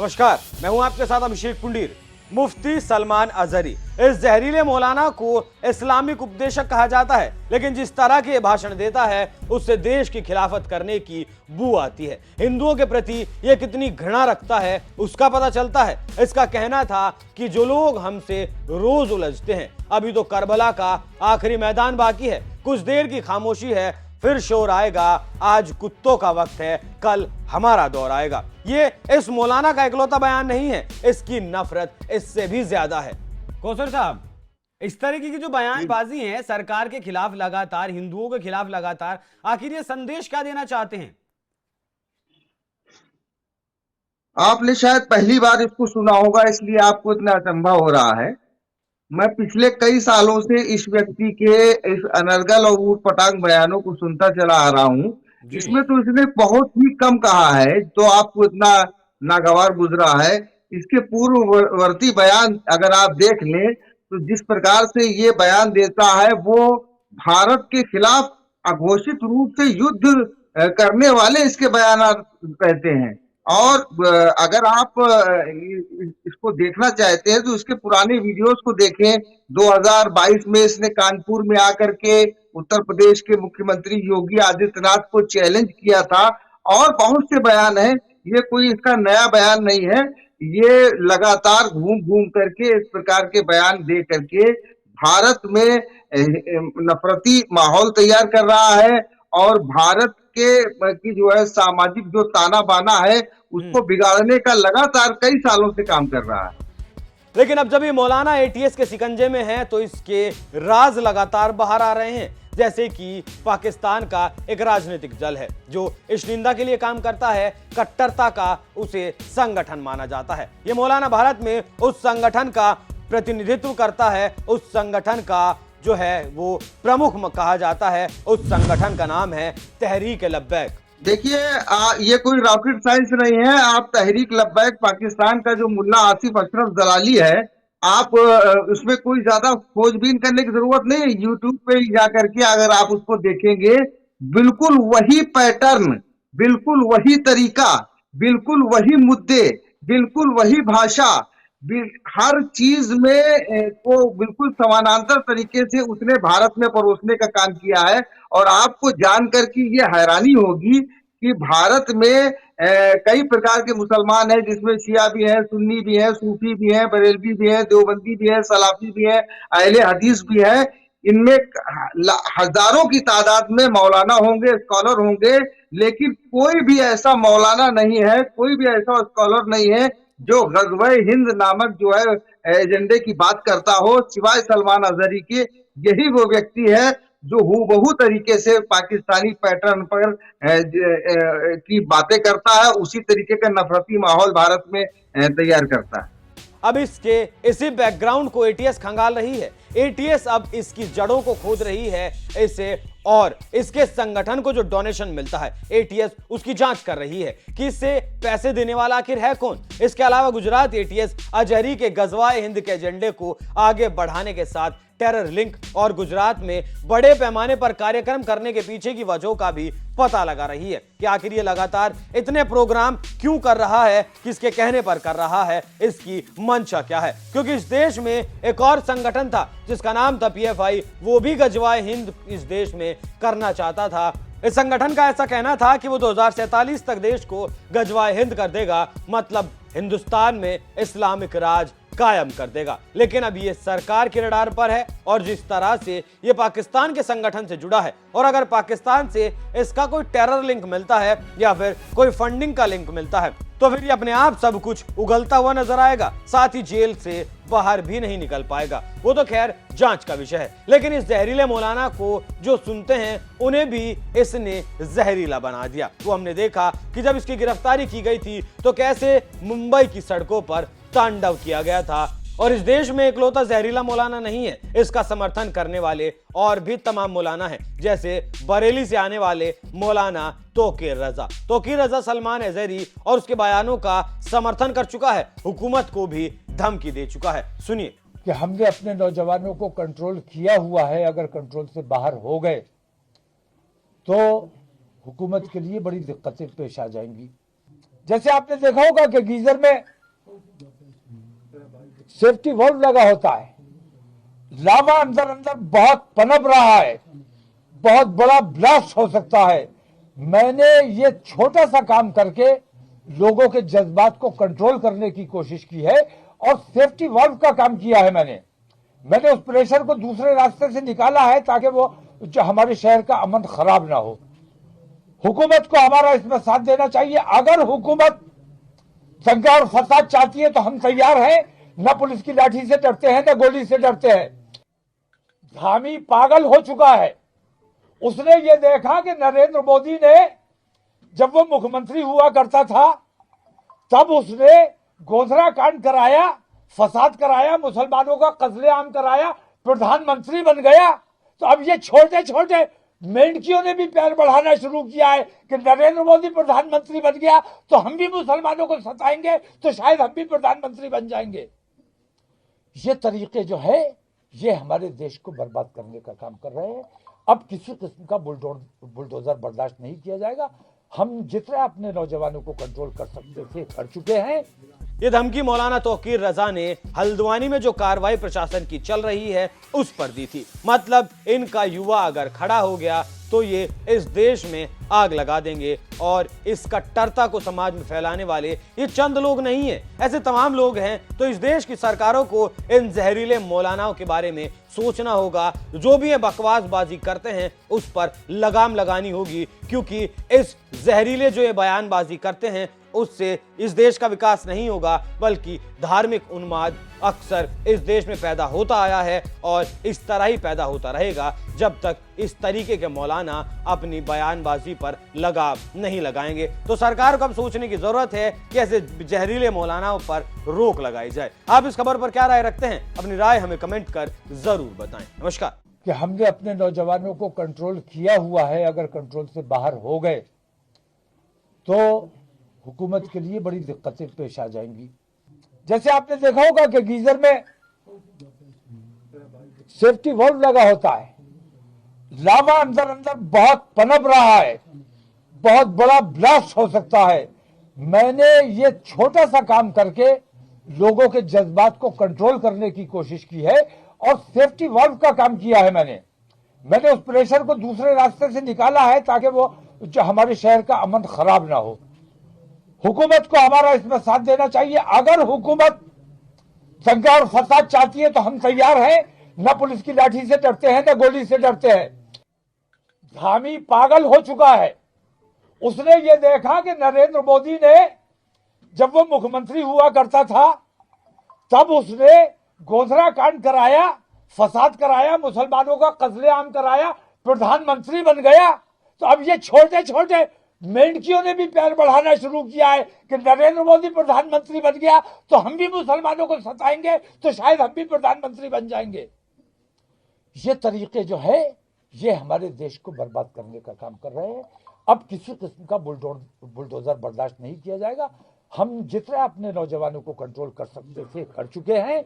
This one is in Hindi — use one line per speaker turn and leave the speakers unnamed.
नमस्कार, मैं हूं आपके साथ अभिषेक पुंडीर। मुफ्ती सलमान अजहरी, इस जहरीले मौलाना को इस्लामिक उपदेशक कहा जाता है, लेकिन जिस तरह के भाषण देता है उससे देश की खिलाफत करने की बू आती है। हिंदुओं के प्रति यह कितनी घृणा रखता है उसका पता चलता है। इसका कहना था कि जो लोग हमसे रोज उलझते हैं, अभी तो करबला का आखिरी मैदान बाकी है, कुछ देर की खामोशी है, फिर शोर आएगा, आज कुत्तों का वक्त है, कल हमारा दौर आएगा। ये इस मौलाना का इकलौता बयान नहीं है, इसकी नफरत इससे भी ज्यादा है। कौसर साहब, इस तरीके की जो बयानबाजी है सरकार के खिलाफ लगातार, हिंदुओं के खिलाफ लगातार, आखिर ये संदेश क्या देना चाहते हैं?
आपने शायद पहली बार इसको सुना होगा, इसलिए आपको इतना अचंभा हो रहा है। मैं पिछले कई सालों से इस व्यक्ति के इस अनर्गल और ऊटपटांग बयानों को सुनता चला आ रहा हूं।
जी।
इसमें तो इसने बहुत ही कम कहा है, तो आपको इतना नागवार गुजरा है। इसके पूर्ववर्ती बयान अगर आप देख लें तो जिस प्रकार से ये बयान देता है वो भारत के खिलाफ अघोषित रूप से युद्ध करने वाले इसके बयान रहते हैं। और अगर आप इसको देखना चाहते हैं तो इसके पुराने वीडियोस को देखें। 2022 में इसने कानपुर में आकर के उत्तर प्रदेश के मुख्यमंत्री योगी आदित्यनाथ को चैलेंज किया था। और बहुत से बयान हैं, ये कोई इसका नया बयान नहीं है। ये लगातार घूम घूम करके इस प्रकार के बयान दे करके भारत में नफरती माहौल तैयार कर रहा है और भारत के की जो है सामाजिक जो ताना बाना है उसको बिगाड़ने का लगातार कई सालों से काम कर रहा है।
लेकिन अब जब ये मौलाना एटीएस के शिकंजे में है तो इसके राज लगातार बाहर आ रहे हैं, जैसे कि पाकिस्तान का एक राजनीतिक दल है जो इस निंदा के लिए काम करता है, कट्टरता का उसे संगठन माना जाता है। ये मौलाना भारत में उस संगठन का प्रतिनिधित्व करता है, उस संगठन का जो है वो प्रमुख कहा जाता है। उस संगठन का नाम है तहरीक लब्बैक।
देखिए, ये कोई रॉकेट साइंस नहीं है। आप तहरीक लब्बैक पाकिस्तान का जो मुल्ला आसिफ अशरफ जलाली है, आप उसमें कोई ज्यादा खोजबीन करने की जरूरत नहीं है। यूट्यूब पे जा करके अगर आप उसको देखेंगे, बिल्कुल वही पैटर्न, बिल्कुल वही तरीका, बिल्कुल वही मुद्दे, बिल्कुल वही भाषा, हर चीज में को बिल्कुल समानांतर तरीके से उसने भारत में परोसने का काम किया है। और आपको जानकर के ये हैरानी होगी कि भारत में कई प्रकार के मुसलमान हैं, जिसमें शिया भी हैं, सुन्नी भी हैं, सूफी भी हैं, बरेलवी भी हैं, देवबंदी भी हैं, सलाफी भी हैं, अहले हदीस भी हैं। इनमें हजारों की तादाद में मौलाना होंगे, स्कॉलर होंगे, लेकिन कोई भी ऐसा मौलाना नहीं है, कोई भी ऐसा स्कॉलर नहीं है जो गज़वे हिंद नामक जो है एजेंडे की बात करता हो, सिवाय सलमान अजहरी के। यही वो व्यक्ति है जो हूबहू तरीके से पाकिस्तानी पैटर्न पर की बातें करता है, उसी तरीके का नफरती माहौल भारत में तैयार करता है।
अब इसके इसी बैकग्राउंड को एटीएस खंगाल रही है। एटीएस अब इसकी जड़ों को खोद रही है इसे, और इसके संगठन को जो डोनेशन मिलता है एटीएस उसकी जांच कर रही है कि इससे पैसे देने वाला आखिर है कौन। इसके अलावा गुजरात एटीएस अजहरी के गज़वाए हिंद के एजेंडे को आगे बढ़ाने के साथ टेरर लिंक और गुजरात में बड़े पैमाने पर कार्यक्रम करने के पीछे की वजहों का भी पता लगा रही है कि आखिर ये लगातार इतने प्रोग्राम क्यों कर रहा है, किसके कहने पर कर रहा है, इसकी मंशा क्या है। क्योंकि इस देश में एक और संगठन था जिसका नाम था पीएफआई, वो भी गज़वाए हिंद इस देश में करना चाहता था। इस संगठन का ऐसा कहना था कि वो 2047 तक देश को गज़वाए हिंद कर देगा, मतलब हिंदुस्तान में इस्लामिक राज कायम कर देगा। लेकिन अब ये सरकार के रडार पर है और जिस तरह से ये पाकिस्तान के संगठन से जुड़ा है, और अगर पाकिस्तान से इसका कोई टेरर लिंक मिलता है या फिर कोई फंडिंग का लिंक मिलता है तो फिर ये अपने आप सब कुछ उगलता हुआ नजर आएगा, साथ ही जेल से बाहर भी नहीं निकल पाएगा। वो तो खैर जांच का विषय है, लेकिन इस जहरीले मौलाना को जो सुनते हैं उन्हें भी इसने जहरीला बना दिया। वो हमने देखा कि जब इसकी गिरफ्तारी की गई थी तो कैसे मुंबई की सड़कों पर तांडव किया गया था। और इस देश में इकलौता जहरीला मौलाना नहीं है, इसका समर्थन करने वाले और भी तमाम मौलाना हैं, जैसे बरेली से आने वाले मौलाना तोकीर रजा। तोकीर रजा सलमान अजहरी और उसके बयानों का समर्थन कर चुका है, हुकूमत को भी धमकी दे चुका है। सुनिए
कि हमने अपने नौजवानों को कंट्रोल किया हुआ है, अगर कंट्रोल से बाहर हो गए तो हुकूमत के लिए बड़ी दिक्कतें पेश आ जाएंगी। जैसे आपने देखा होगा कि गीजर में सेफ्टी वॉल्व लगा होता है, लावा अंदर अंदर बहुत पनप रहा है, बहुत बड़ा ब्लास्ट हो सकता है। मैंने ये छोटा सा काम करके लोगों के जज्बात को कंट्रोल करने की कोशिश की है और सेफ्टी वॉल्व का काम किया है। मैंने उस प्रेशर को दूसरे रास्ते से निकाला है ताकि वो जो हमारे शहर का अमन खराब ना हो। हुकूमत को हमारा इसमें साथ देना चाहिए। अगर हुकूमत दंगा और फसाद चाहती है तो हम तैयार हैं, न पुलिस की लाठी से डरते हैं न गोली से डरते हैं। धामी पागल हो चुका है। उसने ये देखा कि नरेंद्र मोदी ने जब वो मुख्यमंत्री हुआ करता था तब उसने गोधरा कांड कराया, फसाद कराया, मुसलमानों का कत्लेआम कराया, प्रधानमंत्री बन गया। तो अब ये छोटे छोटे मेंढकियों ने भी पैर बढ़ाना शुरू किया है कि नरेंद्र मोदी प्रधानमंत्री बन गया तो हम भी मुसलमानों को सताएंगे, तो शायद हम भी प्रधानमंत्री बन जाएंगे। ये तरीके जो है ये हमारे देश को बर्बाद करने का काम कर रहे हैं। अब किसी किस्म का बुलडोजर बर्दाश्त नहीं किया जाएगा। हम जितना अपने नौजवानों को कंट्रोल कर सकते थे कर चुके हैं।
ये धमकी मौलाना तौकीर रजा ने हल्द्वानी में जो कार्रवाई प्रशासन की चल रही है उस पर दी थी। मतलब इनका युवा अगर खड़ा हो गया तो ये इस देश में आग लगा देंगे और इस कट्टरता को समाज में फैलाने वाले ये चंद लोग नहीं है, ऐसे तमाम लोग हैं। तो इस देश की सरकारों को इन जहरीले मौलानाओं के बारे में सोचना होगा। जो भी ये बकवासबाजी करते हैं उस पर लगाम लगानी होगी, क्योंकि इस जहरीले जो ये बयानबाजी करते हैं उससे इस देश का विकास नहीं होगा, बल्कि धार्मिक उन्माद अक्सर इस देश में पैदा होता आया है और इस तरह ही पैदा होता रहेगा जब तक इस तरीके के मौलाना अपनी बयानबाजी पर लगाम नहीं लगाएंगे। तो सरकार को अब सोचने की जरूरत है कि ऐसे जहरीले मौलानाओं पर रोक लगाई जाए। आप इस खबर पर क्या राय रखते हैं? अपनी राय हमें कमेंट कर जरूर बताएं। नमस्कार।
कि हमने अपने नौजवानों को कंट्रोल किया हुआ है, अगर कंट्रोल से बाहर हो गए तो हुकूमत के लिए बड़ी दिक्कतें पेश आ जाएंगी। जैसे आपने देखा होगा कि गीजर में सेफ्टी वॉल्व लगा होता है, लावा अंदर अंदर बहुत पनप रहा है, बहुत बड़ा ब्लास्ट हो सकता है। मैंने ये छोटा सा काम करके लोगों के जज्बात को कंट्रोल करने की कोशिश की है और सेफ्टी वॉल्व का काम किया है। मैंने उस प्रेशर को दूसरे रास्ते से निकाला है ताकि वो जो हमारे शहर का अमन खराब ना हो। हुकूमत को हमारा इसमें साथ देना चाहिए। अगर हुकूमत दंगा और फसाद चाहती है तो हम तैयार हैं, न पुलिस की लाठी से डरते हैं न गोली से डरते हैं। धामी पागल हो चुका है। उसने ये देखा कि नरेंद्र मोदी ने जब वो मुख्यमंत्री हुआ करता था तब उसने गोधरा कांड कराया, फसाद कराया, मुसलमानों का कत्लेआम कराया, प्रधानमंत्री बन गया। तो अब ये छोटे छोटे मेंढकियों ने भी पैर बढ़ाना शुरू किया है कि नरेंद्र मोदी प्रधानमंत्री बन गया तो हम भी मुसलमानों को सताएंगे, तो शायद हम भी प्रधानमंत्री बन जाएंगे। ये तरीके जो है ये हमारे देश को बर्बाद करने का काम कर रहे हैं। अब किसी किस्म का बुलडोजर बर्दाश्त नहीं किया जाएगा। हम जितना अपने नौजवानों को कंट्रोल कर सकते थे कर चुके हैं।